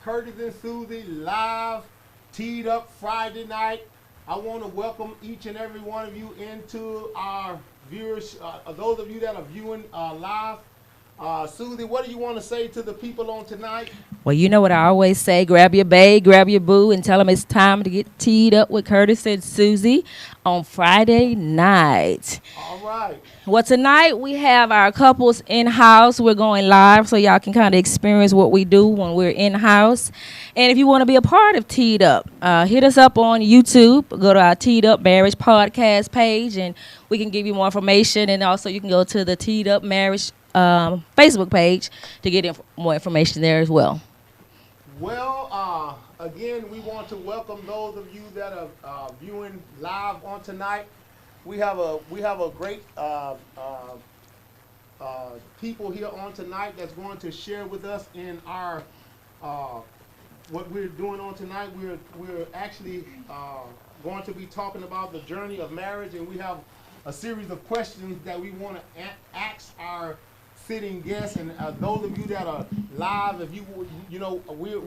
Curtis and Susie live, teed up Friday night. I want to welcome each and every one of you into our viewers, those of you that are viewing live. Susie, what do you want to say to the people on tonight? Well, you know what I always say, grab your bae, grab your boo, and tell them it's time to get teed up with Curtis and Susie on Friday night. All right. Well, tonight we have our couples in-house. We're going live so y'all can kind of experience what we do when we're in-house. And if you want to be a part of Teed Up, hit us up on YouTube. Go to our Teed Up Marriage Podcast page, and we can give you more information. And also you can go to the Teed Up Marriage Facebook page to get more information there as well. Well, again, we want to welcome those of you that are viewing live on tonight. We have a great people here on tonight that's going to share with us in our what we're doing on tonight. We're actually going to be talking about the journey of marriage, and we have a series of questions that we want to ask our sitting guests, and those of you that are live, if we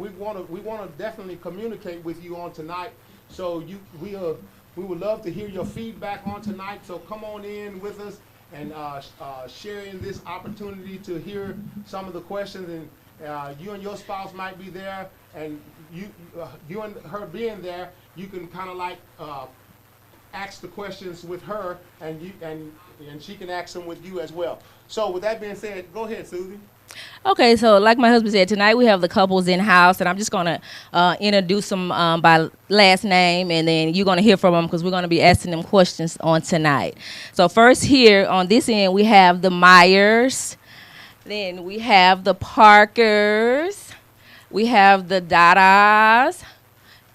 want to definitely communicate with you on tonight. So we would love to hear your feedback on tonight. So come on in with us and sharing this opportunity to hear some of the questions. And you and your spouse might be there, and you and her being there, you can kind of like ask the questions with her, and she can ask them with you as well. So with that being said, go ahead, Susie. Okay, so like my husband said, tonight we have the couples in-house, and I'm just going to introduce them by last name, and then you're going to hear from them because we're going to be asking them questions on tonight. So first here on this end, we have the Myers, then we have the Parkers, we have the Dadas,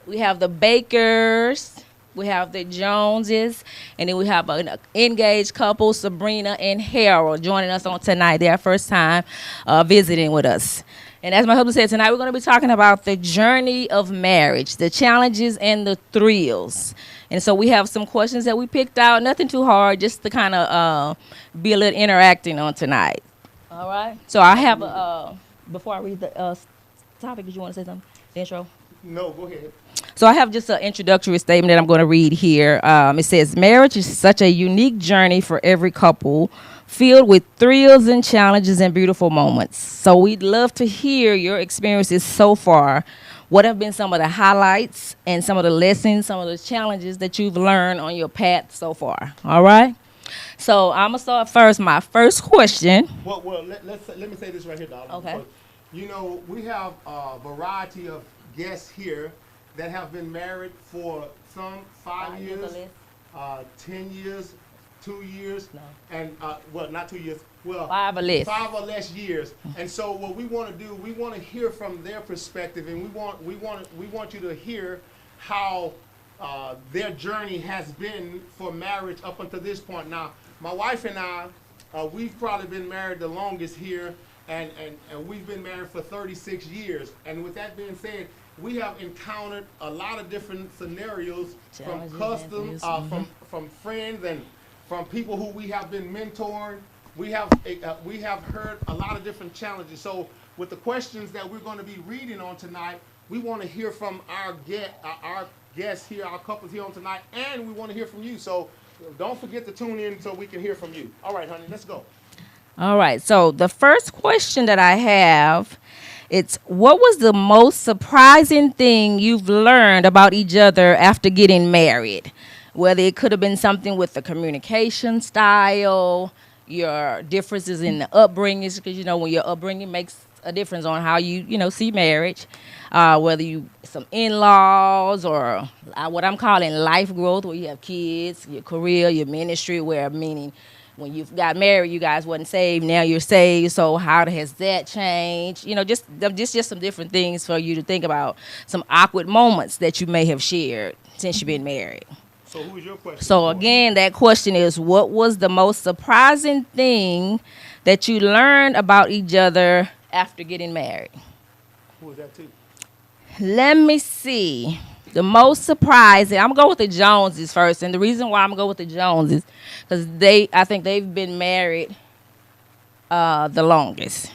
we have the Bakers, we have the Joneses, and then we have an engaged couple, Sabrina and Harold, joining us on tonight. Their first time visiting with us. And as my husband said, tonight we're going to be talking about the journey of marriage, the challenges and the thrills. And so we have some questions that we picked out, nothing too hard, just to kind of be a little interacting on tonight. All right? So I have, before I read the topic, did you want to say something? The intro? No, go ahead. So I have just an introductory statement that I'm going to read here. It says, marriage is such a unique journey for every couple, filled with thrills and challenges and beautiful moments. So we'd love to hear your experiences so far. What have been some of the highlights and some of the lessons, some of the challenges that you've learned on your path so far? All right? So I'm going to start first. My first question. Well, let me say this right here, Dollar. Okay. You know, we have a variety of guests here that have been married for some 5 years, 10 years, 2 years, No. and well, not 2 years, well, 5 or less. 5 or less years. And so, what we want to do, we want to hear from their perspective, and we want you to hear how their journey has been for marriage up until this point. Now, my wife and I, we've probably been married the longest here, and we've been married for 36 years. And with that being said, we have encountered a lot of different scenarios from customs, from friends, and from people who we have been mentoring. We have heard a lot of different challenges. So with the questions that we're going to be reading on tonight, we want to hear from our guests here, our couples here on tonight, and we want to hear from you. So don't forget to tune in so we can hear from you. All right, honey, let's go. All right. So the first question that I have, it's what was the most surprising thing you've learned about each other after getting married? Whether it could have been something with the communication style, your differences in the upbringing, because, you know, when your upbringing makes a difference on how you see marriage, whether you, some in-laws or what I'm calling life growth, where you have kids, your career, your ministry, where meaning when you got married, you guys wasn't saved. Now you're saved. So how has that changed? You know, just some different things for you to think about. Some awkward moments that you may have shared since you've been married. So who is your question? So again, that question is, what was the most surprising thing that you learned about each other after getting married? Who is that to? Let me see. The most surprising, I'm going to go with the Joneses first. And the reason why I'm going to go with the Joneses, because I think they've been married the longest.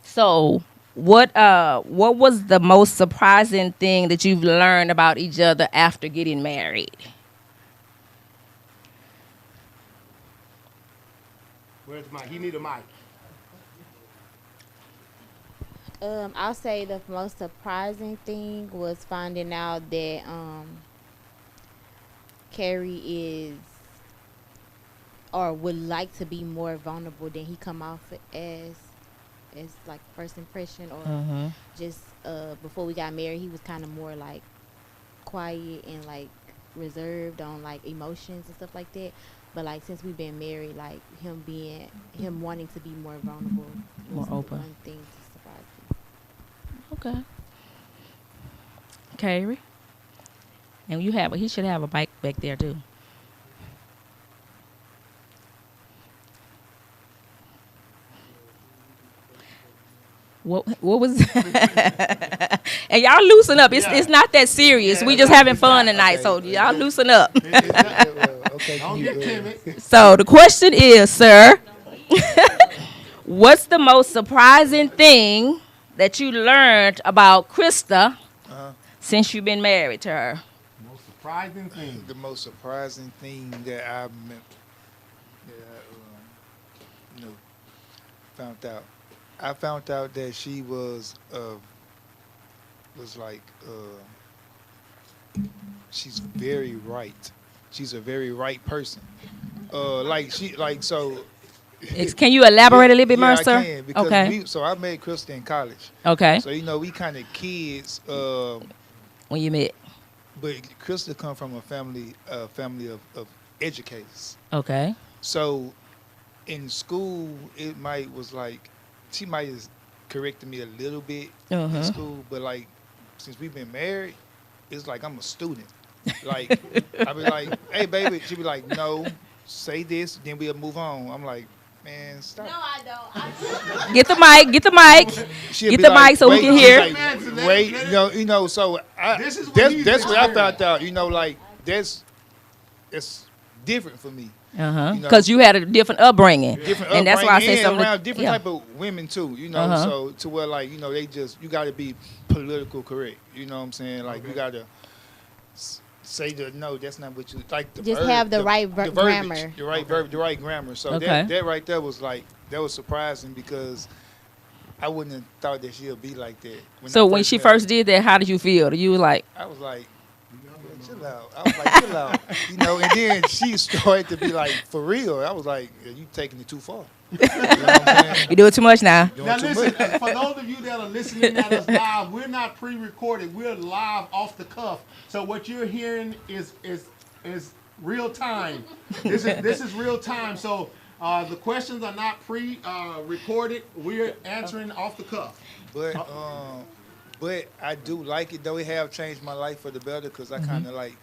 So What was the most surprising thing that you've learned about each other after getting married? Where's the mic? He need a mic. I'll say the most surprising thing was finding out that Carrie is or would like to be more vulnerable than he come off as like first impression or Mm-hmm. just before we got married he was kind of more like quiet and like reserved on like emotions and stuff like that. But like since we've been married, like him wanting to be more vulnerable More was open. one thing to surprise me. Okay. Carrie. And he should have a bike back there too. What was and y'all loosen up. It's not that serious. Yeah, We just yeah, having it's fun not. tonight, Okay. so y'all loosen up. Okay, Don't you, get timid. So the question is, sir, what's the most surprising thing that you learned about Krista uh, since you've been married to her? Most surprising thing. the most surprising thing that you know, found out. I found out that she was like she's very right. She's a very right person. So. Can you elaborate a little bit more, I sir? can, because Okay. so I met Krista in college. Okay. So we kind of kids. When you met. But Krista come from a family of educators. Okay. So in school, it was like she might have corrected me a little bit Uh-huh. in school, but like since we've been married, it's like I'm a student. Like I be like, "Hey, baby," she be like, "No, say this, then we'll move on." I'm like, "Man, stop." I don't. Get the mic. Get the mic. She'll Get be the like, mic so we "Wait," can she's hear. like, wait, so This is what he's that's what I experienced. found out. Like it's different for me. Uh-huh. You know. Because you had a different upbringing. Different And that's why I upbringing say and something. around different yeah. type of women too. Uh-huh. So to where like they just you got to be political correct. You know what I'm saying? Like you got to say no, that's not what you like. Just have the right verbiage, grammar. the right verb, the right grammar. So Okay. that right there was like that was surprising because I wouldn't have thought that she'd be like that. So I when she met her. first did that, how did you feel? You were like, I was like, chill out. I was like, chill out. And then she started to be like, for real. I was like, yeah, you taking it too far. You know what I'm saying? you do it too much now. Doing Now too listen, much. for those of you that are listening at us live, we're not pre-recorded. We're live off the cuff. So what you're hearing is real time. This is real time. So the questions are not pre-recorded. We're answering off the cuff. But I do like it though. It have changed my life for the better because I kind of like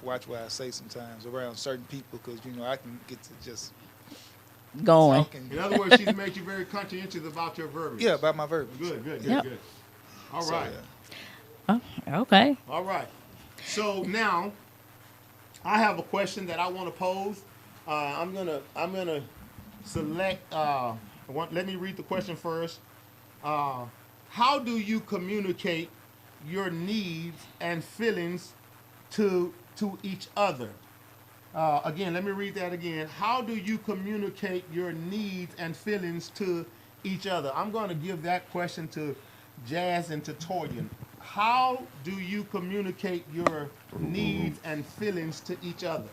watch what I say sometimes around certain people because I can get to just Going. talking. In other words, she's made you very conscientious about your verbiage. Yeah, about my verbiage. Good. Yep. All So, right. yeah. Oh, okay. All right. So now, I have a question that I want to pose. I'm gonna select. Let me read the question first. How do you communicate your needs and feelings to each other? Again, let me read that again. How do you communicate your needs and feelings to each other? I'm going to give that question to Jazz and to Toyin. How do you communicate your needs and feelings to each other?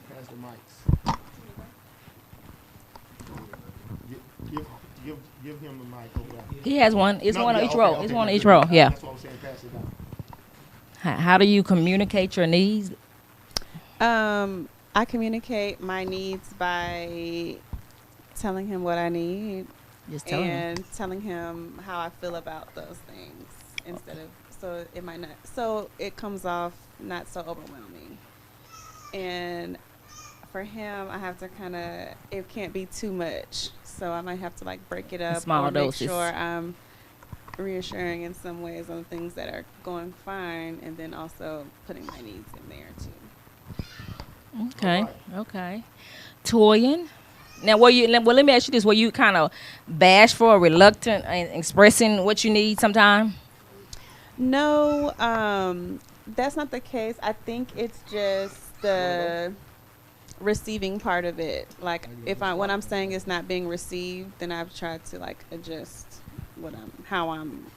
Pass the mics. Give him the mic over there. He has one. It's No, one on yeah, each okay, row. okay, It's one on good, each good. row. Yeah. That's what I'm saying. Pass it down. How do you communicate your needs? I communicate my needs by telling him what I need Just tell him. and telling him how I feel about those things instead of so it comes off not so overwhelming. And for him, I have to it can't be too much. So I might have to break it up Small or doses. make sure I'm reassuring in some ways on things that are going fine and then also putting my needs in there too. Okay. All right. Okay. Toyin, Now, well, let me ask you this: were you kind of bashful or reluctant in expressing what you need sometime? No, that's not the case. I think it's just the receiving part of it. Like if I what I'm saying is not being received, then I've tried to like adjust how I'm,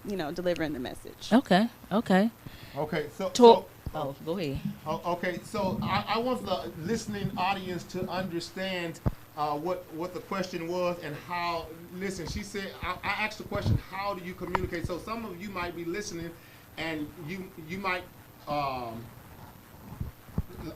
delivering the message. Okay. Okay, Oh, go ahead. okay, so I want the listening audience to understand what the question was and how. Listen, she said I asked the question, how do you communicate? So some of you might be listening, and you might,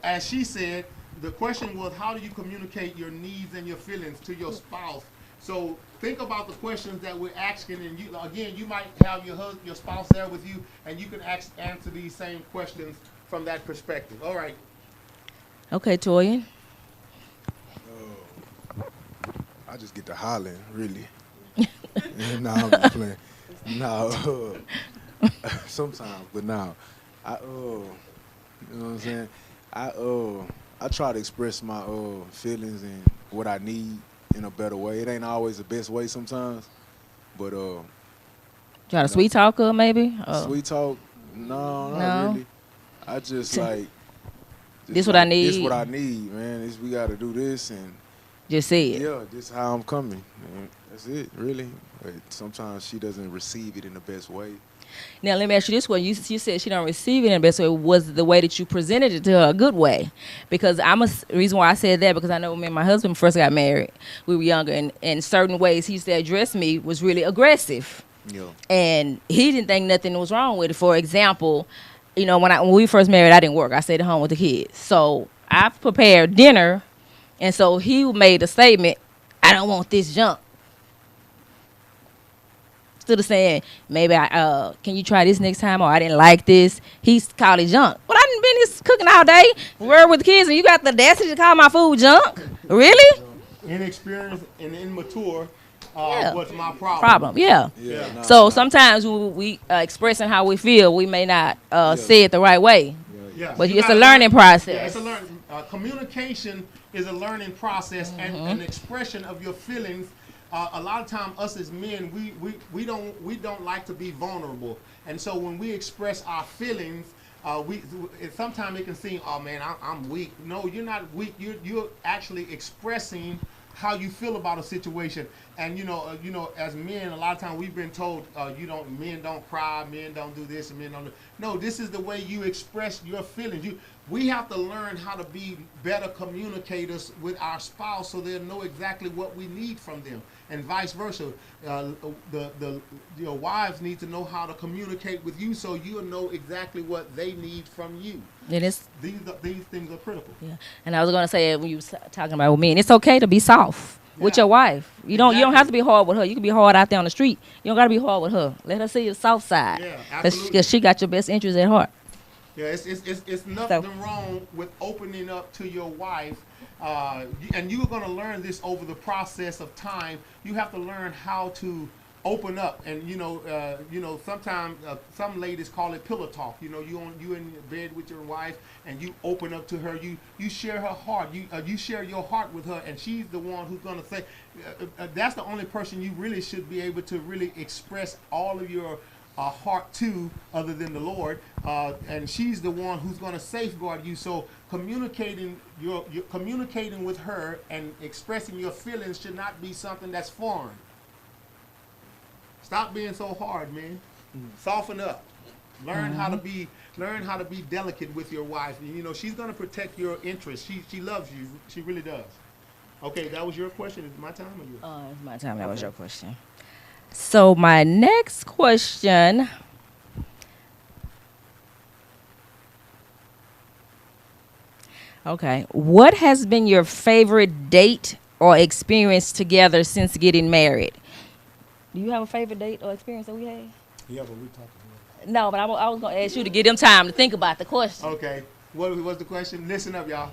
as she said, the question was, how do you communicate your needs and your feelings to your spouse? So think about the questions that we're asking, and you might have your spouse there with you, and you can answer these same questions from that perspective. All right. Okay, Toya. I just get to hollering, really. No, I'm just playing. No, sometimes, but now, you know what I'm saying? I try to express my feelings and what I need in a better way. It ain't always the best way sometimes, but Try to sweet talk her, maybe. sweet talk, no, No? not really. I just like This what I need. This what I need, man. We got to do this, and Just say it. yeah, this how I'm coming. And that's it, really. But sometimes she doesn't receive it in the best way. Now let me ask you this one: you said she don't receive it in the best way. Was the way that you presented it to her a good way? Because reason why I said that, because I know when my husband first got married, we were younger, and in certain ways he used to address me was really aggressive. Yeah. And he didn't think nothing was wrong with it. For example, when we first married, I didn't work. I stayed at home with the kids. So I prepared dinner, and so he made a statement, "I don't want this junk." Instead of saying, maybe can you try this next time, or I didn't like this, he's called it junk. Well, I done been here cooking all day, working with the kids, and you got the audacity to call my food junk? Really? Inexperienced and immature Yeah. was my problem. Yeah. Yeah. No, So no. sometimes we expressing how we feel, we may not say it the right way. Yes. But You it's a gotta learning process. Yeah, it's a learning. Communication is a learning process and an expression of your feelings. A lot of time, us as men, we don't like to be vulnerable, and so when we express our feelings, sometimes it can seem, oh man, I'm weak. No, you're not weak. You're actually expressing how you feel about a situation. And as men, a lot of times we've been told, men don't cry, men don't do this, and men don't do. No, this is the way you express your feelings. We have to learn how to be better communicators with our spouse, so they'll know exactly what we need from them, and vice versa. Your wives need to know how to communicate with you, so you'll know exactly what they need from you. It is. These things are critical. Yeah. And I was gonna say, when you was talking about with men, it's okay to be soft with Yeah. your wife. You don't Exactly. have to be hard with her. You can be hard out there on the street. You don't gotta be hard with her. Let her see your soft side. Yeah, absolutely. Because she got your best interest at heart. Yeah, it's nothing wrong with opening up to your wife, and you're going to learn this over the process of time. You have to learn how to open up, and sometimes some ladies call it pillow talk. You in bed with your wife, and you open up to her. You share her heart. You share your heart with her, and she's the one who's going to say. That's the only person you really should be able to really express all of your heart to, other than the Lord, and she's the one who's going to safeguard you. So communicating communicating with her and expressing your feelings should not be something that's foreign. Stop being so hard, man. Soften up. Learn how to be delicate with your wife. She's going to protect your interests. She loves you. She really does. Okay, that was your question. Is it my time or yours? It's my time. That was your question. So my next question. Okay. What has been your favorite date or experience together since getting married? Do you have a favorite date or experience that we had? Yeah, but we talked about it. No, but I was going to ask you to give them time to think about the question. Okay. What was the question? Listen up, y'all.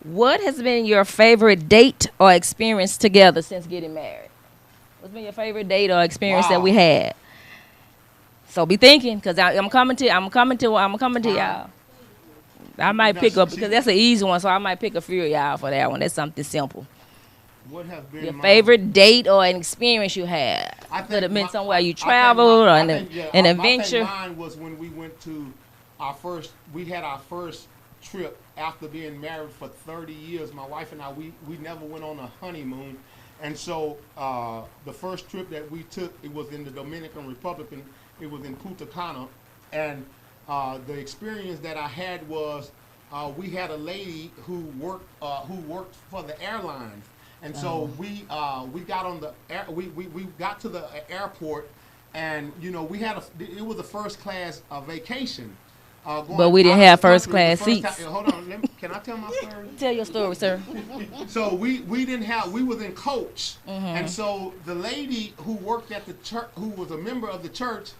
What has been your favorite date or experience together since getting married? What's been your favorite date or experience that we had? So be thinking, because I'm coming to y'all. I might pick up, because that's an easy one, so I might pick a few of y'all for that one. That's something simple. What has been Your my favorite date or an experience you had? I Could have been my- somewhere you I think traveled or I an think, yeah, an I adventure. think mine was when we went to we had our first trip after being married for 30 years. My wife and I, we never went on a honeymoon. And so the first trip that we took, it was in the Dominican Republic, and it was in Punta Cana. And the experience that I had was we had a lady who worked for the airlines. And so we got on the air, we got to the airport, and you know it was a first class vacation. But we didn't out of have the first country the class first seats. hold on, can I tell my story? Tell your story, sir. So we didn't have, we was in coach, and so the lady who worked at the church, who was a member of the church,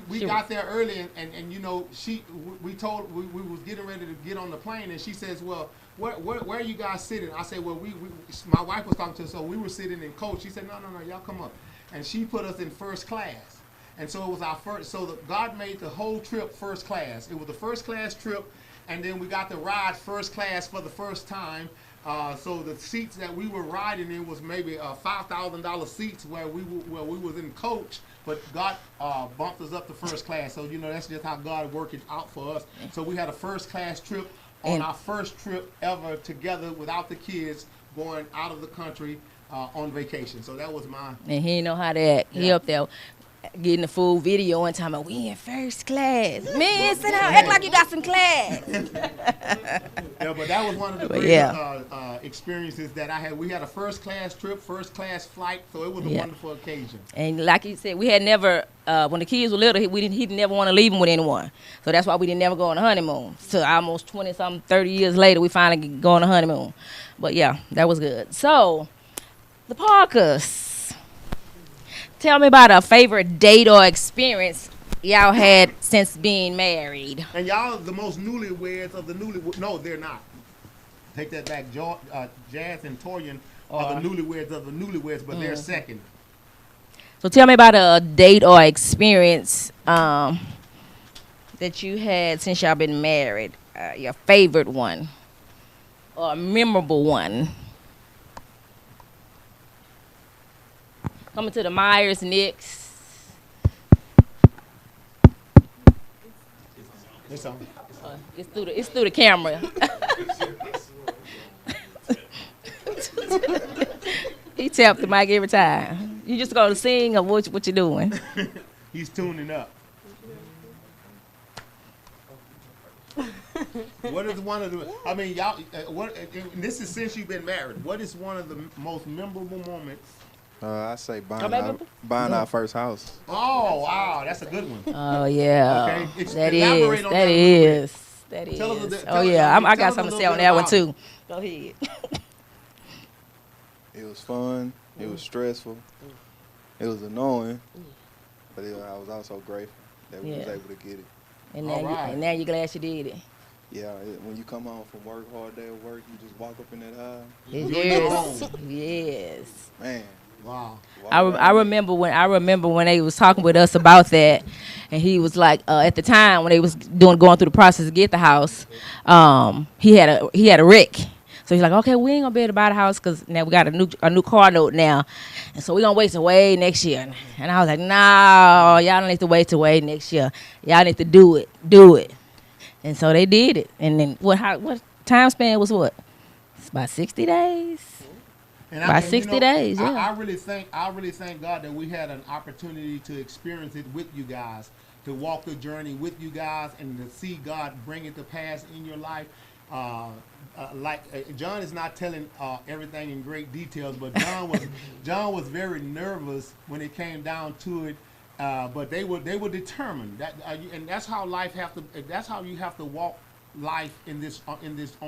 we got there early, and you know we was getting ready to get on the plane, and she says, well, where are you guys sitting? I said, well, my wife was talking to us, so we were sitting in coach. She said, no, y'all come up, and she put us in first class. And so it was our first, so God made the whole trip first class. It was the first class trip, and then we got to ride first class for the first time. So the seats that we were riding in was maybe $5,000 seats where we was in coach, but God bumped us up to first class. So you know that's just how God worked it out for us. So we had a first class trip on our first trip ever together without the kids, going out of the country on vacation. So that was my. And he didn't know how to act. He Yeah. up there getting the full video one time. We in first class. Man, sit down, act like you got some class. Yeah, but that was one of the But great yeah. experiences that I had. We had a first class trip, first class flight, so it was a Yeah. wonderful occasion. And like you said, we had never, when the kids were little, he didn't never want to leave them with anyone. So that's why we didn't never go on a honeymoon. So almost 20-something, 30 years later, we finally go on a honeymoon. But yeah, that was good. So, the Parkers. Tell me about a favorite date or experience y'all had since being married. And y'all are the most newlyweds of the newlyweds. No, they're not. Take that back. Jazz and Torian are the newlyweds of the newlyweds, but they're second. So tell me about a date or experience that you had since y'all been married. Your favorite one or a memorable one. Coming to the Myers Knicks. It's on. It's through the camera. He tapped the mic every time. You just gonna sing or what you doing? He's tuning up. What is one of the? I mean, y'all. This is since you've been married. What is one of the most memorable moments? I say buying memorable? our first house. Oh wow, that's a good one. Oh yeah, Okay, that elaborate is on that that a little is that is. Tell us a- Oh tell us- yeah, I tell got us a something to say little on bit that one about too. Go ahead. It was fun. It was stressful. It was annoying. But I was also grateful that we was Yeah. able to get it. And All now, right. and now you're glad you did it. Yeah, when you come home from work, hard day at work, you just walk up in that house. Yes, yes. Man. Wow. I remember when they was talking with us about that, and he was like, at the time when they was going through the process to get the house, he had a wreck. So he's like, okay, we ain't gonna be able to buy the house because now we got a new car note now, and so we gonna wait till way next year. And I was like, no, y'all don't need to wait till way next year. Y'all need to do it. And so they did it. And then what time span was what? It's about 60 days. And By 60 days, yeah. I really thank God that we had an opportunity to experience it with you guys, to walk the journey with you guys, and to see God bring it to pass in your life. John is not telling everything in great details, but John was very nervous when it came down to it. But they were determined that, and that's how life that's how you have to walk life on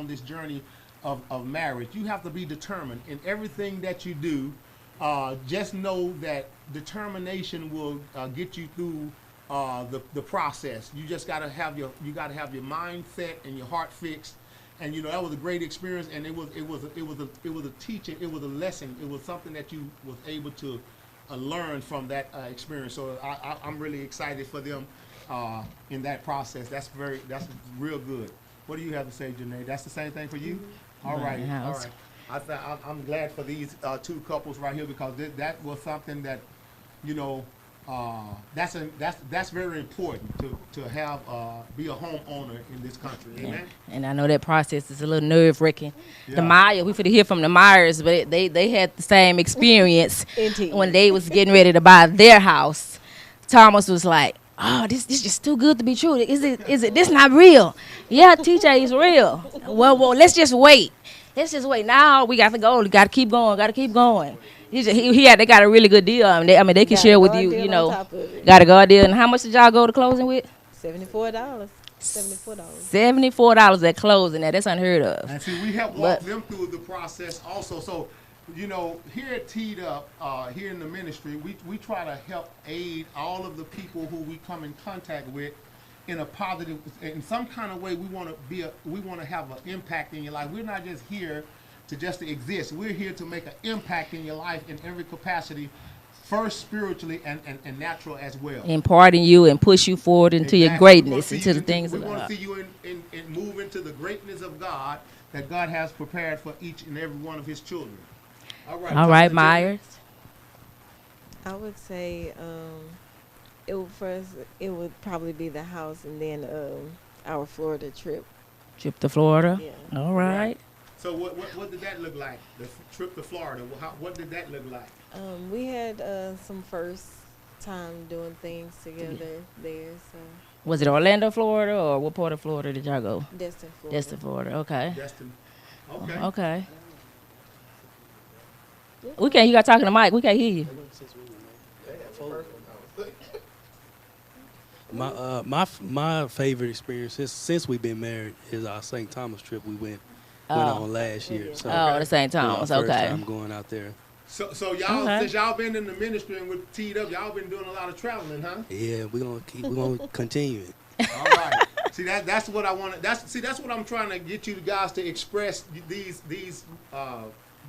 this journey of marriage. You have to be determined in everything that you do. Just know that determination will get you through the process. You just gotta have your mindset and your heart fixed. And that was a great experience, and it was a teaching, it was a lesson, it was something that you was able to learn from that experience. So I'm really excited for them in that process. That's real good. What do you have to say, Janae? That's the same thing for you? All right. House. I'm glad for these two couples right here because that was something that, you know, that's very important to have be a homeowner in this country. Amen. And I know that process is a little nerve wracking. Yeah. The Meyer, we finna hear from the Myers, but they had the same experience Indeed. when they was getting ready to buy their house. Thomas was like, "Oh, this just too good to be true. Is it? This not real? Yeah, TJ is real. Well, let's just wait. Let's just wait. Now we got to go. Got to keep going. Got to keep going. They got a really good deal. They can share with you. You know, got a good deal. And how much did y'all go to closing with? $74. $74 at closing. Now that's unheard of. And see, we help walk them through the process also. So, you know, here at TDDUP, here in the ministry, we try to help aid all of the people who we come in contact with in a positive, in some kind of way. We want to have an impact in your life. We're not just here to exist. We're here to make an impact in your life in every capacity, first spiritually and natural as well. Imparting you and push you forward into your greatness, into the things of God. We want to see you in move into the greatness of God that God has prepared for each and every one of his children. All right, Myers. I would say it would probably be the house and then our Florida trip. Trip to Florida. Yeah. All right. So what did that look like? The trip to Florida. What did that look like? We had some first time doing things together there. So Was it Orlando, Florida, or what part of Florida did y'all go? Destin, Florida. Destin, Florida. Okay. Destin. Okay. Okay. We can't. You got talking to Mike. We can't hear you. My favorite experience since we've been married is our St. Thomas trip we went on last year. So the St. Thomas. First Okay. time going out there. So y'all, since y'all been in the ministry and with TDDUP, y'all been doing a lot of traveling, huh? Yeah, we're gonna continue it. All right. See that's what I want. That's what I'm trying to get you guys to express these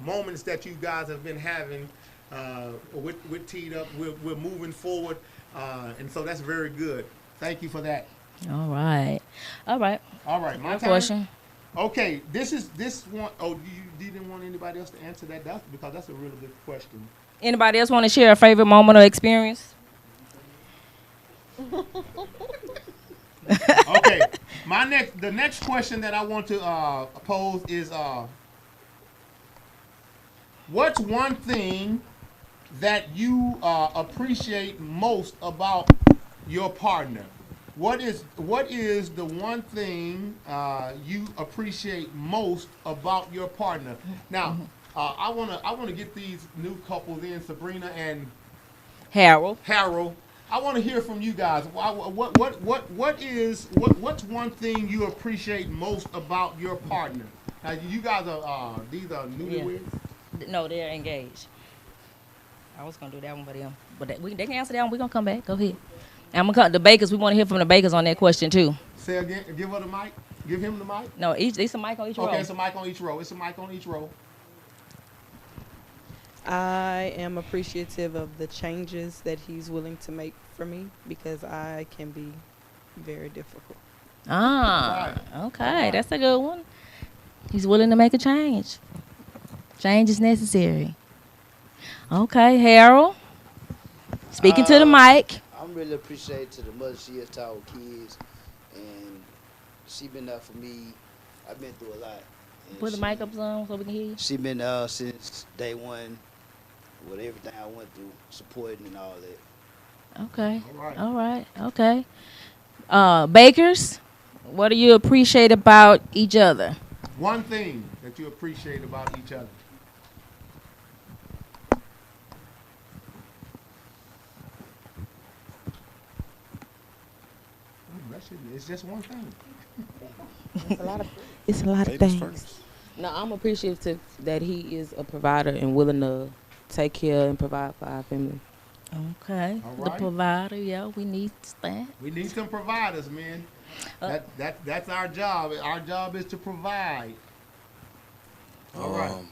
moments that you guys have been having with TDDUP. We're moving forward, and so that's very good. Thank you for that. All right. My Question. Okay, this one. Oh, you didn't want anybody else to answer that? That's because that's a really good question. Anybody else want to share a favorite moment or experience? Okay, the next question that I want to pose is what's one thing that you appreciate most about your partner? What is the one thing you appreciate most about your partner? Now, I wanna get these new couples in, Sabrina and Harold. I want to hear from you guys. What's one thing you appreciate most about your partner? Now, you guys are these are newlyweds. No, they're engaged. I was gonna do that one, but they can answer that one. We're gonna come back. Go ahead. And I'm gonna cut the Bakers. We want to hear from the Bakers on that question too. Say again. Give her the mic. Give him the mic. No, it's a mic on each row. Okay, it's a mic on each row. I am appreciative of the changes that he's willing to make for me because I can be very difficult. Okay, that's a good one. He's willing to make a change. Change is necessary. Okay, Harold. Speaking to the mic. I'm really appreciative to the mother she is to our kids, and she been there for me. I've been through a lot. Put the mic up on so we can hear you. She been since day one with everything I went through, supporting and all that. Okay. All right. Okay. Bakers, what do you appreciate about each other? One thing that you appreciate about each other. It's just one thing. It's a lot of things. First. No, I'm appreciative that he is a provider and willing to take care and provide for our family. Okay. All The right. provider, yeah, we need that. We need some providers, man. That's our job. Our job is to provide. All right.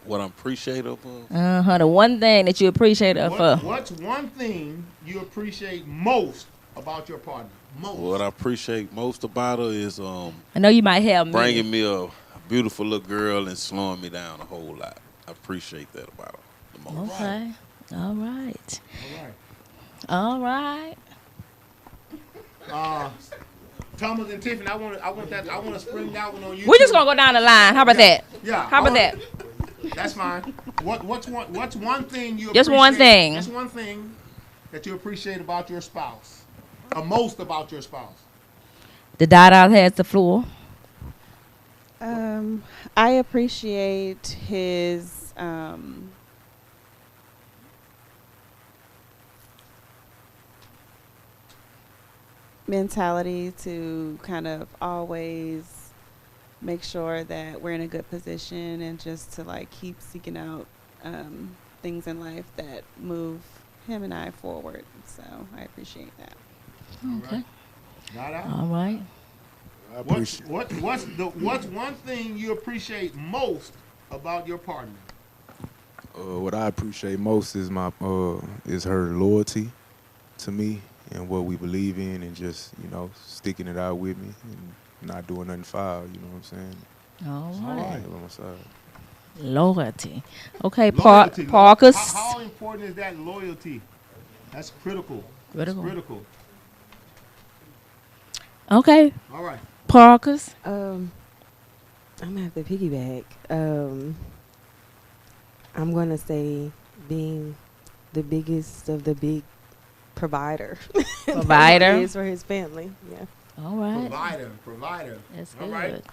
What I'm appreciative of? The one thing that you appreciate of her. What's one thing you appreciate most about your partner? Most. What I appreciate most about her is I know you might have bringing me a beautiful little girl and slowing me down a whole lot. I appreciate that about her the most. Okay. All right. All right. All right. Thomas and Tiffany, I want to spring that one on you. We're just gonna go down the line. How about that? Yeah. How about that? That's fine. What's one thing you Just appreciate? one thing. Just one thing that you appreciate about your spouse, or most about your spouse. The Dada has the floor. I appreciate his mentality to kind of always make sure that we're in a good position and just to like keep seeking out things in life that move him and I forward. So I appreciate that. Okay. Dada? All right. I appreciate. What's one thing you appreciate most about your partner? What I appreciate most is is her loyalty to me and what we believe in, and just sticking it out with me and not doing nothing foul. You know what I'm saying? All right. On my side. Loyalty. Okay, Loyalty. Parkers. How important is that loyalty? That's critical. That's critical. Okay. All right. Parkers. I'm gonna have to piggyback. I'm gonna say being the biggest of the big provider. Provider. He is for his family. Yeah. All right. Provider. That's All good. right.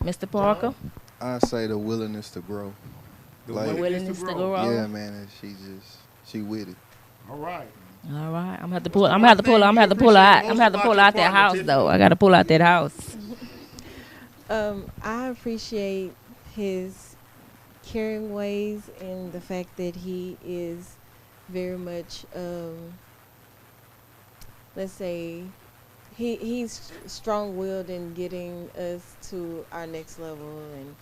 Mr. Parker. I say the willingness to grow. The willingness to grow. Yeah, man, and she with it. All right. All right. I'm gonna have to pull. I'm gonna have to pull out that house though. I gotta pull out that house. I appreciate his caring ways and the fact that he is very much, let's say, he's strong-willed in getting us to our next level, and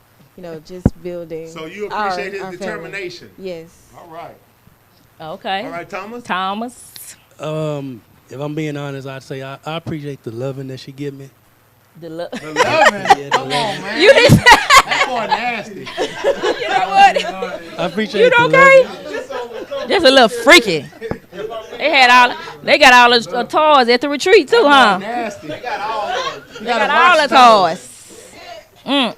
just building. So you appreciate our his family. determination. Yes. All right. Okay. All right, Thomas. If I'm being honest, I'd say I appreciate the loving that she give me. The love. The loving. Come on, man. You didn't. That boy nasty. You know what? I appreciate. You the okay? loving. Just a little freaky. They got all the toys at the retreat too, huh? Nasty. They got all the toys. All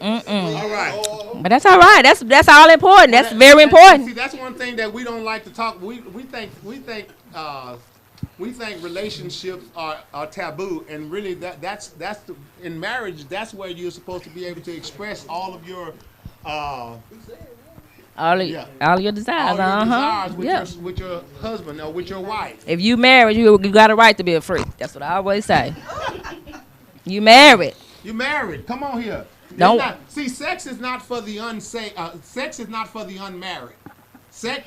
right. But that's all right. That's all important. That's very important. See, that's one thing that we don't like to talk. We think relationships are taboo, and really that's in marriage. That's where you're supposed to be able to express all of your all your desires. With your husband or with your wife. If you married, you got a right to be a freak. That's what I always say. You married. You married. Come on here. Don't sex is not for the sex is not for the unmarried.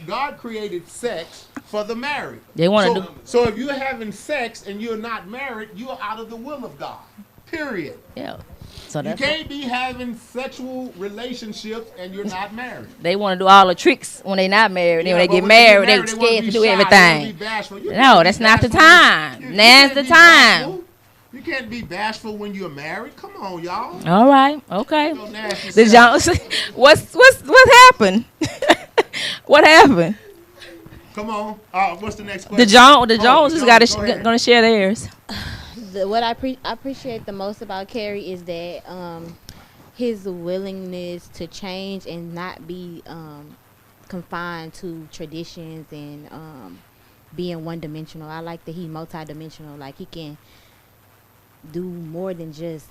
God created sex for the married. They want to So if you're having sex and you're not married, you're out of the will of God. Period. Yeah. So you can't be having sexual relationships and you're not married. They want to do all the tricks when they're not married. Then when they get married, they're scared to do everything. No, that's not the time. Now's the time. You can't be bashful when you're married. Come on, y'all. All right. Okay. The Jones. What happened? What happened? Come on. What's the next question? The Joneses gonna share theirs. What I appreciate the most about Carrie is that his willingness to change and not be confined to traditions and being one-dimensional. I like that he's multi-dimensional. Like he can do more than just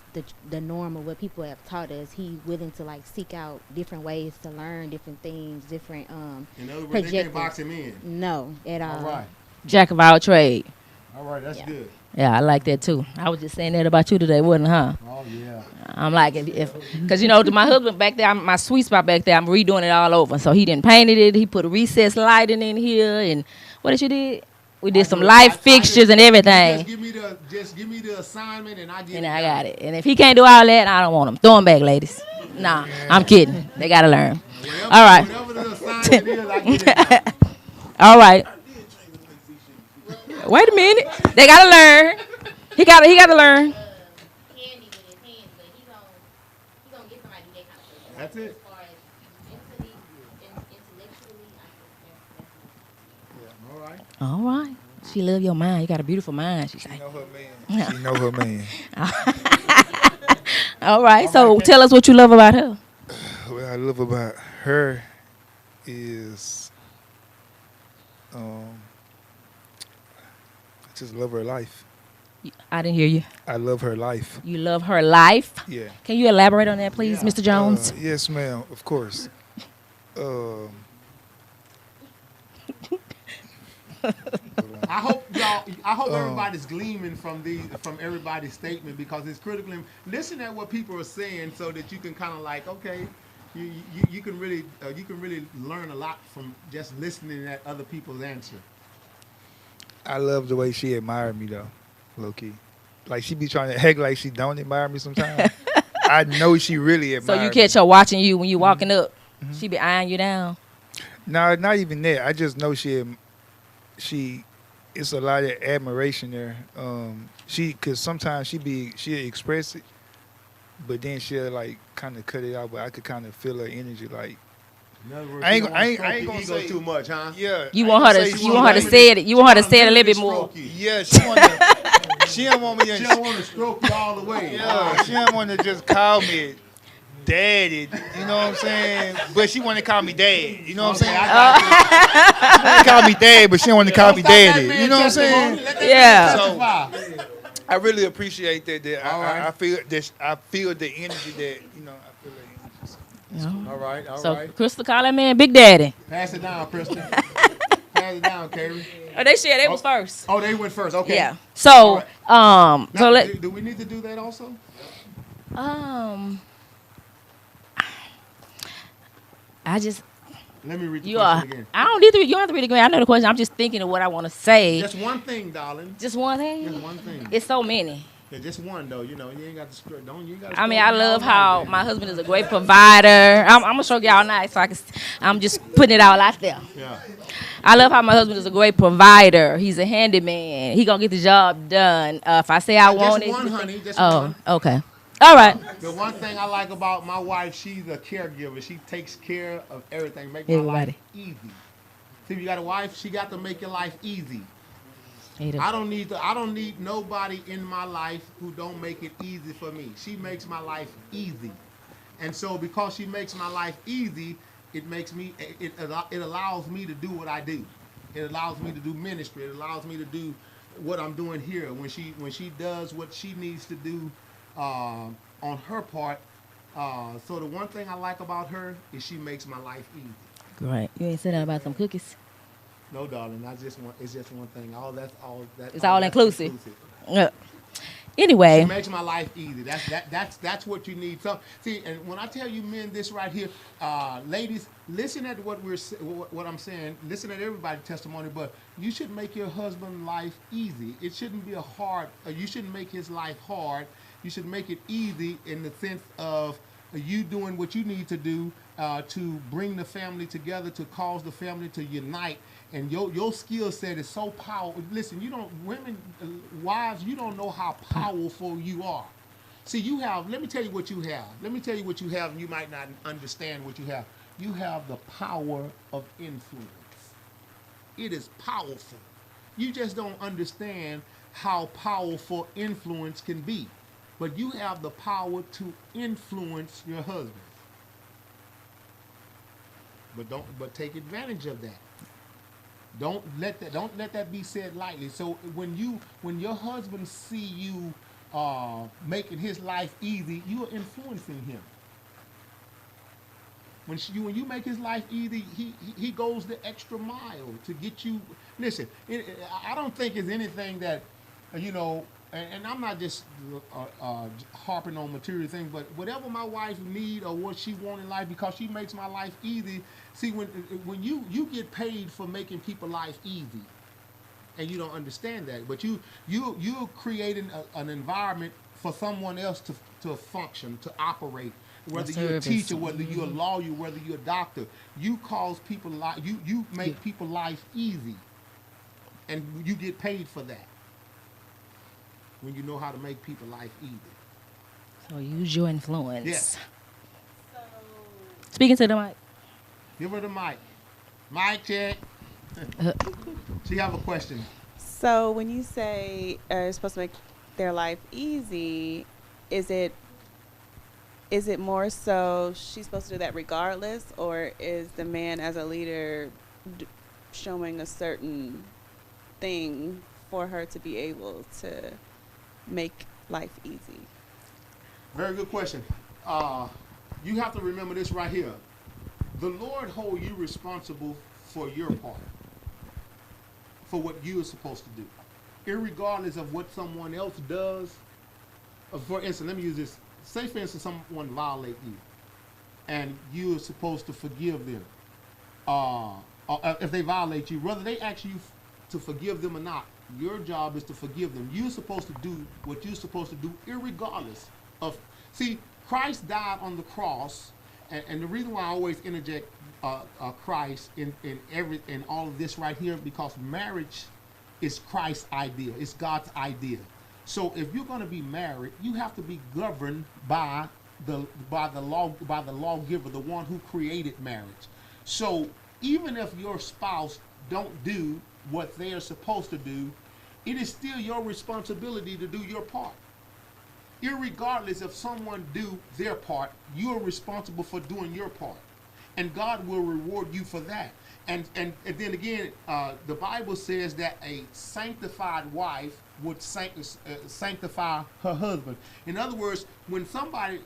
the norm of what people have taught us. He's willing to like seek out different ways to learn different things, different in other words, they can't box him in. No, at all. All right. Jack of all trade. All right, that's good. Yeah, I like that too. I was just saying that about you today, wasn't it, huh? Oh yeah. I'm like, because to my husband back there, my sweet spot back there, I'm redoing it all over. So he didn't painted it. He put a recessed lighting in here, and what did you do? We did some light fixtures and everything. Just give me the assignment and I get it. And I got it. And if he can't do all that, I don't want him. Throw him back, ladies. Nah, I'm kidding. They gotta learn. All right. Whatever the assignment is, I get it. All right. Wait a minute. They gotta learn. He gotta learn. All right. She love your mind. You got a beautiful mind. She She say. know her man. She know her man. All right. All So right, tell us what you love about her. What I love about her is, I just love her life. I didn't hear you. I love her life. You love her life. Yeah. Can you elaborate on that, please, Yeah. Mr. Jones? Yes, ma'am. Of course. I hope y'all. I hope Um, everybody's gleaming from everybody's statement because it's critical. Listen at what people are saying so that you can kind of like, okay, you can really learn a lot from just listening at other people's answer. I love the way she admired me though, low key. Like she be trying to act like she don't admire me sometimes. I know she really So admires you me. catch her watching you when you walking up. She be eyeing you down. No, not even that. I just know she it's a lot of admiration there. Cause sometimes she'll express it, but then she'll like kind of cut it out. But I could kind of feel her energy. Like In other words, I you ain't don't want gonna to ego say too much, huh? yeah. You I want ain't her gonna to say you want her to say it. You want her to say it a little bit more. Yeah, she want to. She don't want me. She don't want to stroke you all the way. Yeah, she don't want to just call me daddy. You know what I'm saying? But she want to call me dad. You know what I'm saying? She want to call me dad, but she don't want to call me daddy. You know what I'm saying? Yeah. So I really appreciate that. All right. I feel that. I feel the energy that I feel the energy. All right, all So right. Crystal call that man Big Daddy. Pass it down, Kristen. Pass it down, Carrie. Oh, they said they was first. Oh, they went first. Okay. Yeah. So Now, so let do we need to do that also? I just Let me read the you question are. again. I don't need to. You don't have to read it again. I know the question. I'm just thinking of what I want to say. Just one thing, darling. Just one thing. Just one thing. It's so many. Yeah, just one though. You ain't got to script. You ain't got. I mean, I love how my husband is a great provider. I'm gonna show y'all nice, so I'm just putting it all out there. Yeah. I love how my husband is a great provider. He's a handyman. He gonna get the job done. If I say I want it, Just one, honey. Just oh, one. okay, all right. The one thing I like about my wife, she's a caregiver. She takes care of everything. Make my life Everybody. easy. See, if you got a wife, she got to make your life easy. Hate him. I don't need nobody in my life who don't make it easy for me. She makes my life easy. And so because she makes my life easy, it allows me to do what I do. It allows me to do ministry. It allows me to do what I'm doing here. When she does what she needs to do on her part. So the one thing I like about her is she makes my life easy. Great. You ain't said nothing about some cookies. No, darling, it's just one thing. It's all that's inclusive. Anyway. She makes my life easy. That's what you need. So see, and when I tell you men this right here, ladies, listen at what I'm saying. Listen at everybody's testimony, but you should make your husband's life easy. It shouldn't be you shouldn't make his life hard. You should make it easy in the sense of you doing what you need to do to bring the family together, to cause the family to unite. And your skill set is so powerful. Listen, wives, you don't know how powerful you are. See, let me tell you what you have. Let me tell you what you have, and you might not understand what you have. You have the power of influence. It is powerful. You just don't understand how powerful influence can be. But you have the power to influence your husband. But take advantage of that. Don't let that be said lightly. So when your husband see you making his life easy, you are influencing him. When you make his life easy, he goes the extra mile to get you. Listen, I don't think it's anything that, and I'm not just harping on material things, but whatever my wife need or what she want in life, because she makes my life easy. See, when you get paid for making people's life easy, and you don't understand that, but you're creating an environment for someone else to function, to operate. Whether you're a teacher, whether you're a lawyer, whether you're a doctor, you cause people you make people's life easy, and you get paid for that. When you know how to make people's life easy. So use your influence. Yes. Speaking to the mic. Give her the mic. Mic check. She have a question. So when you say it's supposed to make their life easy, is it more so she's supposed to do that regardless, or is the man as a leader showing a certain thing for her to be able to make life easy? Very good question. You have to remember this right here. The Lord hold you responsible for your part, for what you are supposed to do, irregardless of what someone else does. For instance, let me use this. Say, for instance, someone violate you, and you are supposed to forgive them. If they violate you, whether they ask you to forgive them or not, your job is to forgive them. You're supposed to do what you're supposed to do, irregardless of. See, Christ died on the cross, and the reason why I always interject Christ in all of this right here, because marriage is Christ's idea. It's God's idea. So if you're going to be married, you have to be governed by the lawgiver, the one who created marriage. So even if your spouse don't do what they are supposed to do, it is still your responsibility to do your part. Irregardless if someone do their part, you are responsible for doing your part, and God will reward you for that. And then again, the Bible says that a sanctified wife would sanctify her husband. In other words, when somebody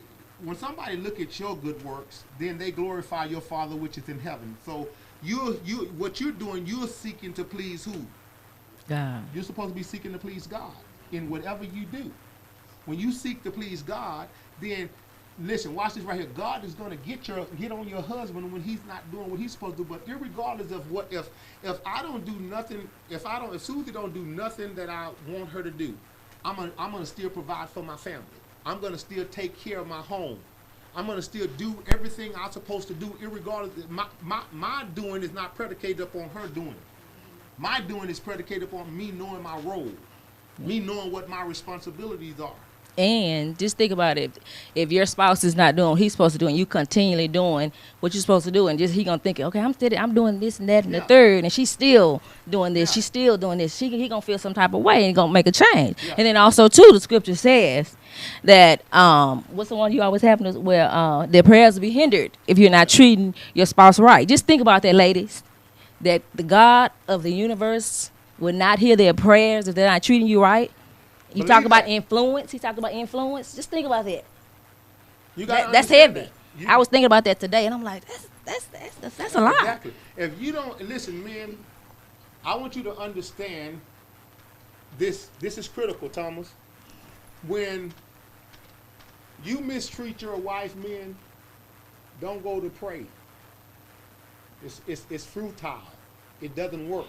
look at your good works, then they glorify your Father which is in heaven. So what you're doing, you're seeking to please who? God. You're supposed to be seeking to please God in whatever you do. When you seek to please God, then listen, watch this right here. God is going to get on your husband when he's not doing what he's supposed to do. But irregardless of what, if I don't do nothing, if Susie don't do nothing that I want her to do, I'm gonna still provide for my family. I'm gonna still take care of my home. I'm gonna still do everything I'm supposed to do, irregardless. My doing is not predicated upon her doing. My doing is predicated upon me knowing my role, me knowing what my responsibilities are. And just think about it. If your spouse is not doing what he's supposed to do, and you continually doing what you're supposed to do, and just he gonna think, okay, I'm doing this and that and the third, and she's still doing this, she's still doing this. He gonna feel some type of way, and he gonna make a change. Yeah. And then also too, the scripture says that what's the one you always have where their prayers will be hindered if you're not treating your spouse right. Just think about that, ladies. That the God of the universe will not hear their prayers if they're not treating you right. You talk about influence. He talked about influence. Just think about that. That's heavy. I was thinking about that today, and I'm like, that's a lot. Exactly. If you don't listen, men, I want you to understand this. This is critical, Thomas. When you mistreat your wife, men, don't go to pray. It's futile. It doesn't work.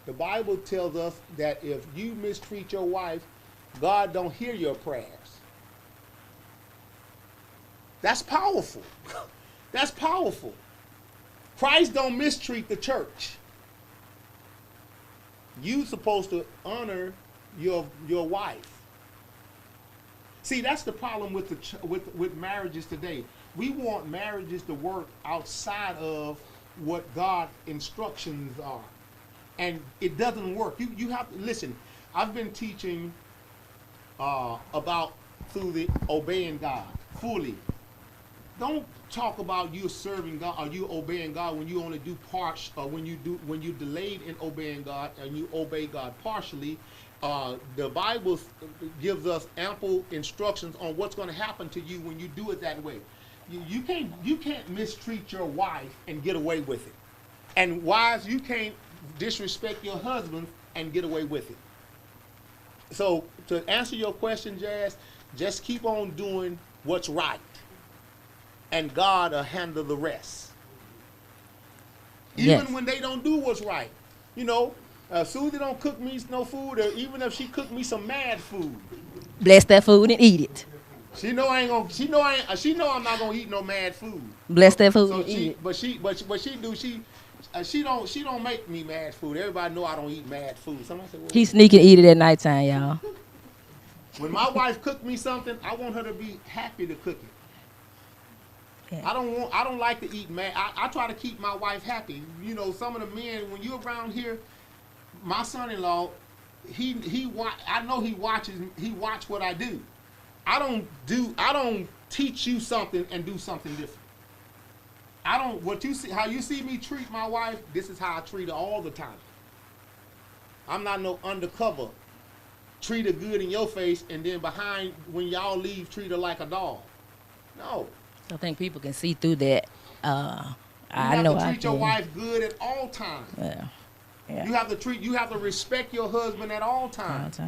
The Bible tells us that if you mistreat your wife, God don't hear your prayers. That's powerful. That's powerful. Christ don't mistreat the church. You supposed to honor your wife. See, that's the problem with marriages today. We want marriages to work outside of what God's instructions are, and it doesn't work. You have to listen. I've been teaching about through the obeying God fully. Don't talk about you serving God or you obeying God when you only do parts, or when you delayed in obeying God and you obey God partially. The Bible gives us ample instructions on what's going to happen to you when you do it that way. You can't mistreat your wife and get away with it. And wives, you can't disrespect your husband and get away with it. So to answer your question, Jazz, just keep on doing what's right, and God will handle the rest. Even when they don't do what's right. You know, Susie don't cook me no food, or even if she cook me some mad food, bless that food and eat it. She know I'm not gonna eat no mad food. Bless that food and eat it. She don't make me mad food. Everybody know I don't eat mad food. Somebody say, well, he sneak and eat it at nighttime, y'all. When my wife cook me something, I want her to be happy to cook it. Yeah. I don't like to eat mad. I try to keep my wife happy. You know, some of the men, when you're around here, my son-in-law, I know he watch what I do. I don't teach you something and do something different. How you see me treat my wife, this is how I treat her all the time. I'm not no undercover. Treat her good in your face, and then behind, when y'all leave, treat her like a dog. No. I think people can see through that. You have to treat your wife good at all times. Yeah. You have to respect your husband at all times.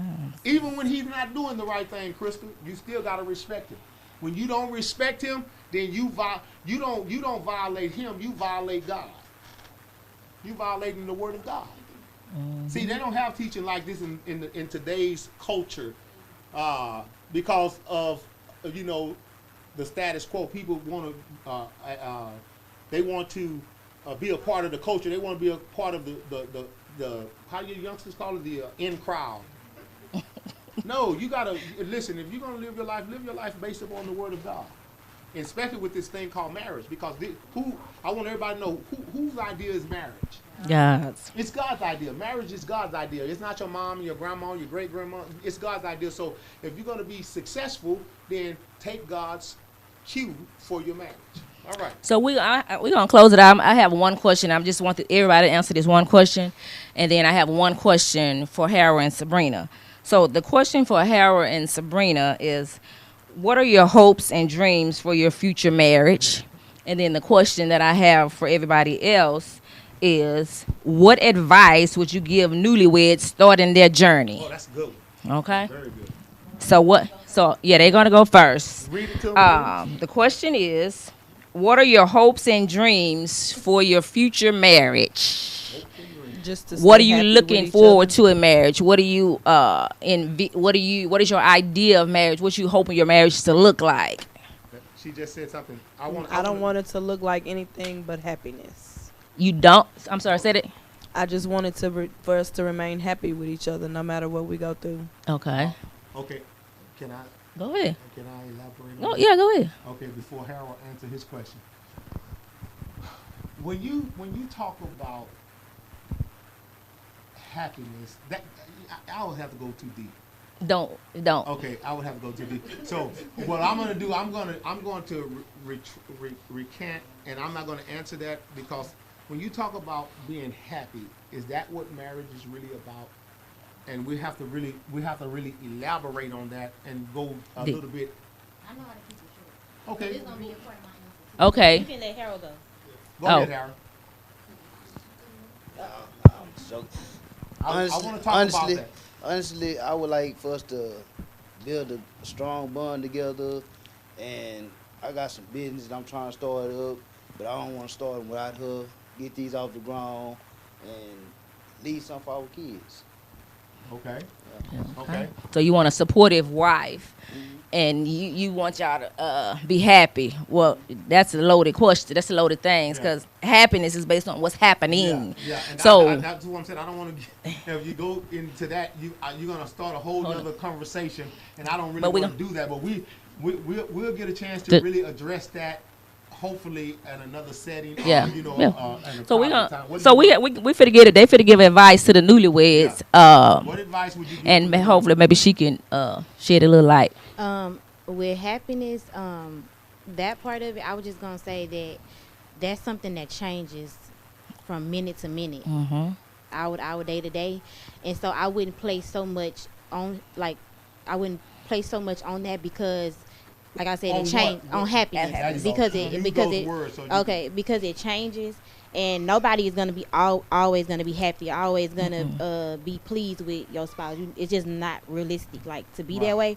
Even when he's not doing the right thing, Crystal, you still gotta respect him. When you don't respect him, then you don't violate him, you violate God. You violating the word of God. Mm-hmm. See, they don't have teaching like this in today's culture because of the status quo. People want to they want to be a part of the culture. They want to be a part of the how you youngsters call it, the in crowd. No, you gotta listen. If you're gonna live your life based upon the word of God, and especially with this thing called marriage. Because I want everybody to know whose idea is marriage. God's. It's God's idea. Marriage is God's idea. It's not your mom, your grandma, your great grandma. It's God's idea. So if you're gonna be successful, then take God's cue for your marriage. All right. So we're gonna close it out. I have one question. I just want everybody to answer this one question, and then I have one question for Harold and Sabrina. So the question for Harold and Sabrina is, what are your hopes and dreams for your future marriage? And then the question that I have for everybody else is, what advice would you give newlyweds starting their journey? Oh, that's a good one. Okay. Very good. So they're gonna go first. Read it to them. The question is, what are your hopes and dreams for your future marriage? What are you looking forward to in marriage? What are you what is your idea of marriage? What you hoping your marriage to look like? She just said something. I don't want it to look like anything but happiness. You don't? I'm sorry, said it. I just wanted for us to remain happy with each other no matter what we go through. Okay. Okay. Can I? Go ahead. Can I elaborate? No, yeah, go ahead. Okay, before Harold answer his question. When you talk about happiness, that I would have to go too deep. Don't. Okay, I would have to go too deep. So what I'm going to do, I'm going to recant, and I'm not going to answer that, because when you talk about being happy, is that what marriage is really about? And we have to really elaborate on that and go a little bit. I know how to keep it short. Okay. It's gonna be a part of my answer. Okay. You can let Harold go. Go ahead, Harold. I want to talk about that. Honestly, I would like for us to build a strong bond together, and I got some business that I'm trying to start up, but I don't want to start them without her. Get these off the ground and leave some for our kids. Okay. Yeah. Okay. So you want a supportive wife, and you want y'all to be happy. Well, that's a loaded question. That's a loaded thing, because happiness is based on what's happening. Yeah. And so that's what I'm saying. I don't want to. If you go into that, you're gonna start a whole other conversation, and I don't really want to do that. But we'll get a chance to really address that. Hopefully, in another setting. Yeah. So we finna get it. They finna give advice to the newlyweds. What advice would you give? And hopefully, maybe she can shed a little light. With happiness, that part of it, I was just gonna say that that's something that changes from minute to minute, hour day to day, and so I wouldn't place so much on that, because, like I said, it changed on happiness because it changes, and nobody is gonna be always gonna be happy, always gonna be pleased with your spouse. It's just not realistic, like, to be that way.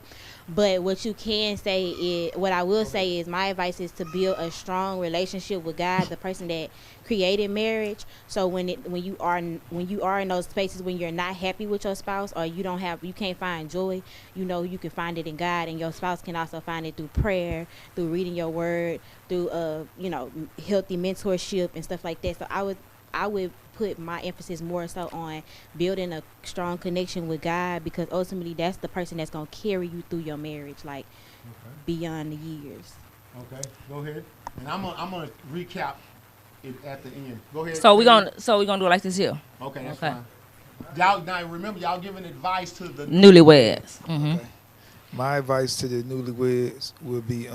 But what you can say is, what I will say is, my advice is to build a strong relationship with God, the person that created marriage. So when you are in those spaces when you're not happy with your spouse, or you can't find joy, you can find it in God, and your spouse can also find it through prayer, through reading your word, through healthy mentorship and stuff like that. So I would put my emphasis more so on building a strong connection with God, because ultimately that's the person that's going to carry you through your marriage, like beyond the years. Okay, go ahead. And I'm gonna recap it at the end. Go ahead. So we're gonna do it like this here. Okay, that's Okay. fine. Y'all now remember y'all giving advice to the Newlyweds. Mm-hmm. Okay. My advice to the newlyweds would be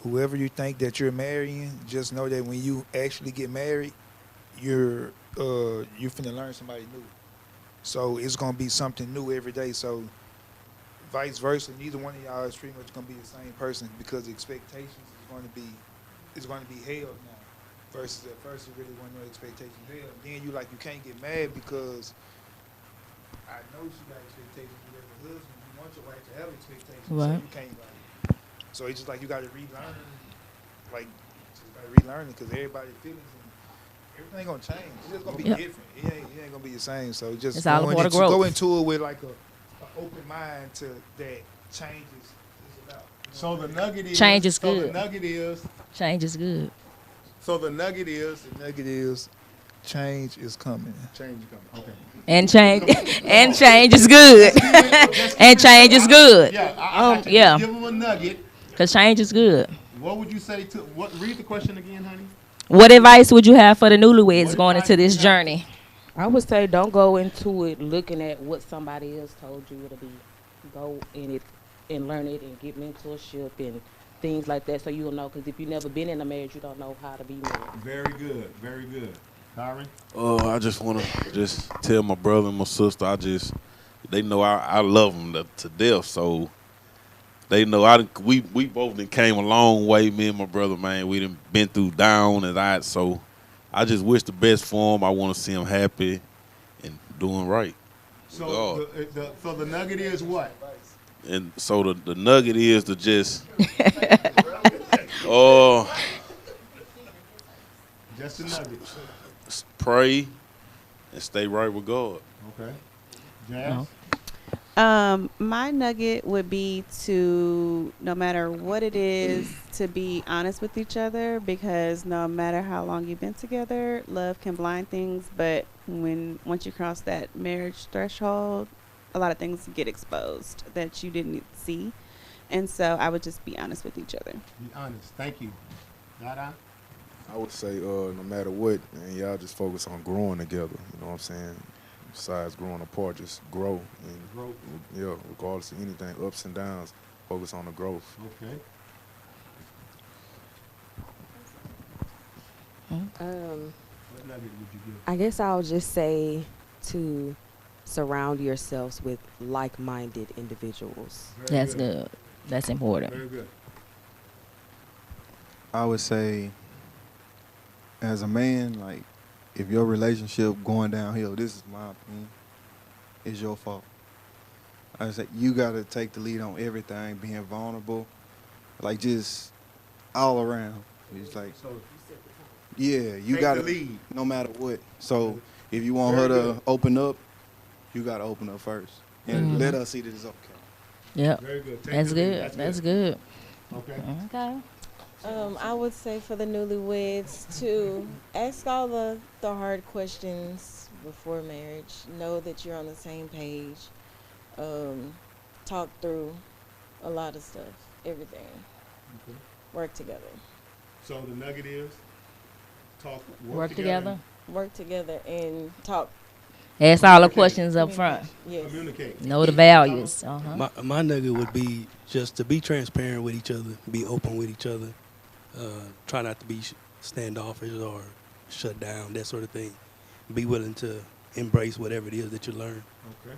whoever you think that you're marrying, just know that when you actually get married, you're finna learn somebody new. So it's gonna be something new every day. So vice versa, neither one of y'all is pretty much gonna be the same person because the expectations is gonna be held now. Versus at first you really want no expectations held. Then you can't get mad because I know she got expectations with her husband. You want your wife to have expectations, so Right. you can't so it's just you gotta relearn, because everybody's feelings and everything gonna change. It's just gonna be different. It ain't gonna be the same. So just It's all about growth. go into it with an open mind to that change is about. So the nugget is Change is so good. the nugget is Change is good. so the nugget is Change is coming. change is coming. Okay. And change is good. And change is good. Yeah, I got you. Yeah. Give them a nugget. Cause change is good. What would you say to read the question again, honey? What advice would you have for the newlyweds going into this journey? I would say don't go into it looking at what somebody else told you it'll be. Go in it and learn it and get mentorship and things like that so you'll know. Because if you've never been in a marriage, you don't know how to be married. Very good. Very good. Kyron? I just want to just tell my brother and my sister, they know I love them to death, so they know we both done came a long way, me and my brother, man. We done been through down and out, so I just wish the best for them. I want to see them happy and doing right. So the nugget is what? And so the nugget is to just Just a nugget. pray and stay right with God. Okay. Jazz? My nugget would be to, no matter what it is, to be honest with each other, because no matter how long you've been together, love can blind things, but once you cross that marriage threshold, a lot of things get exposed that you didn't see. And so I would just be honest with each other. Be honest. Thank you. Dada? I would say no matter what, man, y'all just focus on growing together. You know what I'm saying? Besides growing apart, just grow. And Growth. yeah, regardless of anything, ups and downs, focus on the growth. Okay. What nugget would you give? I guess I'll just say to surround yourselves with like-minded individuals. Very That's good. That's important. Very good. I would say, as a man, if your relationship going downhill, this is my opinion, it's your fault. I would say you got to take the lead on everything, being vulnerable, just all around. It's So yeah, you take got the to, lead. no matter what. So if you want Very her to good. open up, you got to open up first. And let her see that it's okay. Yep. Very good. Take That's the lead. good. That's good. Okay. Okay. I would say for the newlyweds to ask all the hard questions before marriage. Know that you're on the same page. Talk through a lot of stuff, everything. Okay. Work together. So the nugget is Work together. Work together and talk. Ask all the questions up front. Yes. Communicate. Know the values. Uh-huh. My nugget would be just to be transparent with each other, be open with each other, try not to be standoffish or shut down, that sort of thing. Be willing to embrace whatever it is that you learn. Okay.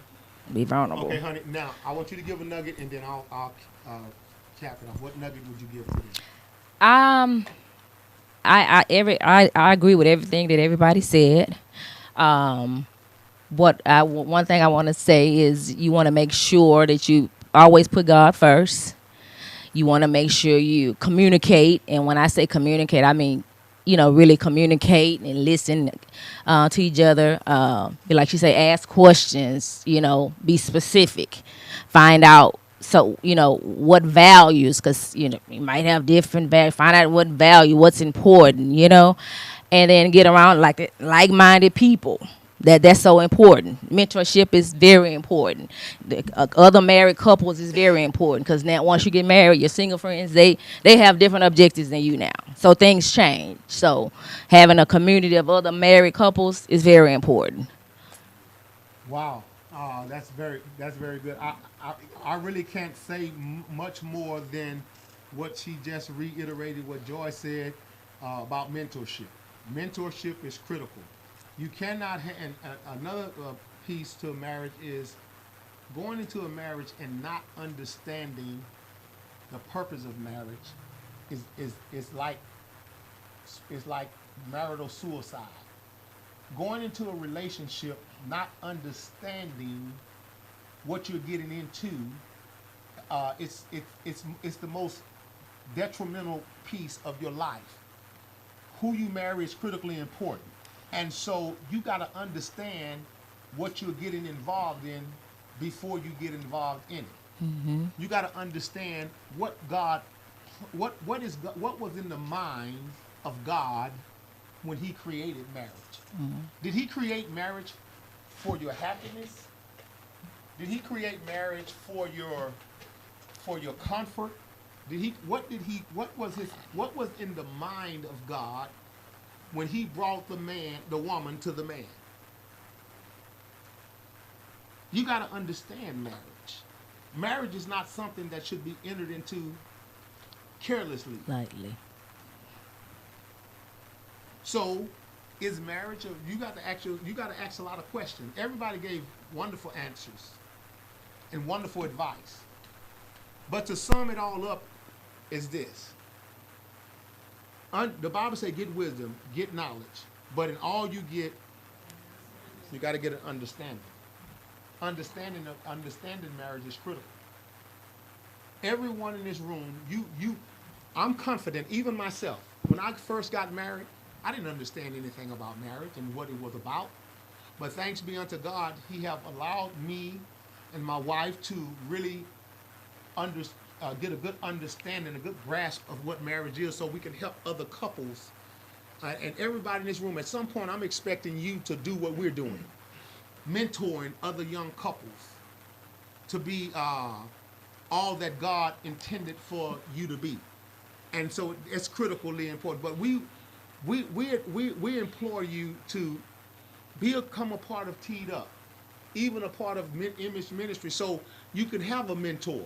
Be vulnerable. Okay, honey. Now I want you to give a nugget, and then I'll cap it off. What nugget would you give to them? I agree with everything that everybody said. One thing I want to say is you want to make sure that you always put God first. You want to make sure you communicate, and when I say communicate, I mean, really communicate and listen to each other. Like you say, ask questions. Be specific. Find out. So, what values, because, you might have different values. Find out what value, what's important, and then get around like-minded people That's so important. Mentorship is very important. Other married couples is very important because now once you get married, your single friends they have different objectives than you now. So things change. So having a community of other married couples is very important. Wow, that's very good. I really can't say much more than what she just reiterated. What Joy said about mentorship. Mentorship is critical. You cannot. And another piece to a marriage is going into a marriage and not understanding the purpose of marriage is like marital suicide. Going into a relationship not understanding what you're getting into, it's the most detrimental piece of your life. Who you marry is critically important, and so you got to understand what you're getting involved in before you get involved in it. Mm-hmm. You got to understand what what was in the mind of God when He created marriage. Mm-hmm. Did He create marriage for your happiness? Did He create marriage for your comfort? What was in the mind of God when He brought the woman to the man? You got to understand marriage. Marriage is not something that should be entered into carelessly. Lightly. So, is marriage? You got to ask a lot of questions. Everybody gave wonderful answers and wonderful advice, but to sum it all up, is this: the Bible says, "Get wisdom, get knowledge," but in all you get, you got to get an understanding. Understanding marriage is critical. Everyone in this room, I'm confident, even myself. When I first got married, I didn't understand anything about marriage and what it was about. But thanks be unto God, He have allowed me and my wife to really get a good understanding, a good grasp of what marriage is, so we can help other couples. And everybody in this room, at some point, I'm expecting you to do what we're doing, mentoring other young couples to be all that God intended for you to be. And so it's critically important. But we implore you to become a part of TDDUP, even a part of Image Ministry, so you can have a mentor,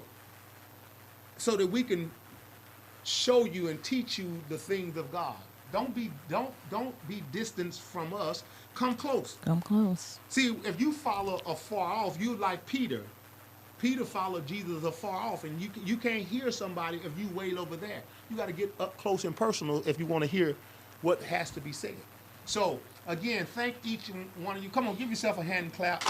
so that we can show you and teach you the things of God. Don't be distanced from us. Come close. Come close. See, if you follow afar off, you like Peter. Peter followed Jesus afar off, and you can't hear somebody if you way over there. You got to get up close and personal if you want to hear what has to be said. So, again, thank each one of you. Come on, give yourself a hand clap.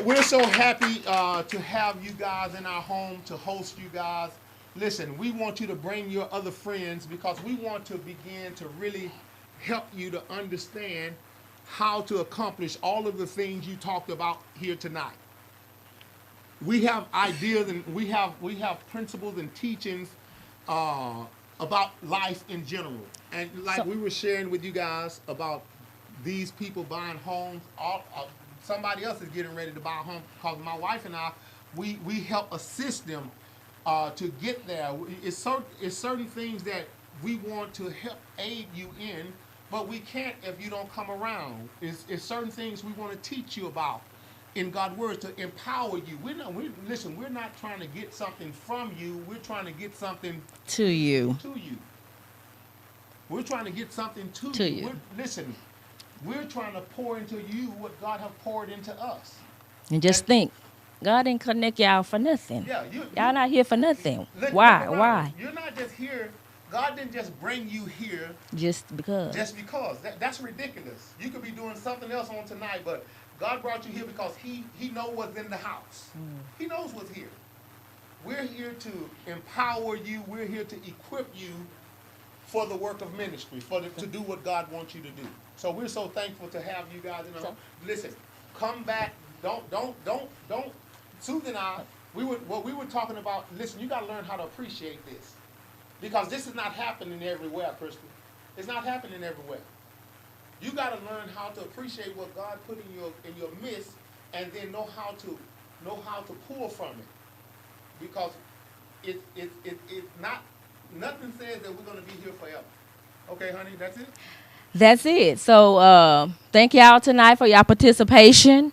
We're so happy to have you guys in our home, to host you guys. Listen, we want you to bring your other friends, because we want to begin to really help you to understand how to accomplish all of the things you talked about here tonight. We have ideas and we have principles and teachings about life in general. And like we were sharing with you guys about these people buying homes, somebody else is getting ready to buy a home, because my wife and I, we help assist them to get there. It's certain things that we want to help aid you in, but we can't if you don't come around. It's certain things we want to teach you about in God's word to empower you. We're not trying to get something from you. We're trying to get something to you. We're trying to get something to you. We're trying to pour into you what God has poured into us. And just think, God didn't connect y'all for nothing. Yeah, y'all not here for nothing. Why? Why? You're not just here. God didn't just bring you here just because. That's ridiculous. You could be doing something else on tonight, but God brought you here because He knows what's in the house. He knows what's here. We're here to empower you. We're here to equip you for the work of ministry, to do what God wants you to do. So we're so thankful to have you guys in our home. Listen, come back. Don't. Susan and I, we were talking about. Listen, you got to learn how to appreciate this, because this is not happening everywhere, Kristen. It's not happening everywhere. You got to learn how to appreciate what God put in your midst, and then know how to pull from it, because it's not, nothing says that we're going to be here forever. Okay, honey, that's it. That's it. So thank y'all tonight for y'all participation.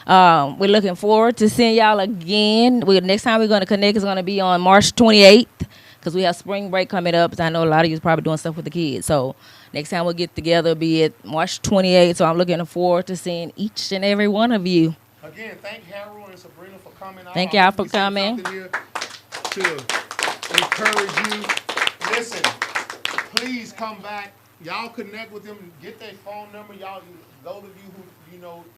We're looking forward to seeing y'all again. Next time we're going to connect is going to be on March 28th, because we have spring break coming up. So I know a lot of you is probably doing stuff with the kids. So next time we'll get together, be it March 28th. So I'm looking forward to seeing each and every one of you. Again, thank Harold and Sabrina for coming out. Thank y'all for coming. Here to encourage you. Listen, please come back. Y'all connect with them. Get their phone number. Y'all, those of you who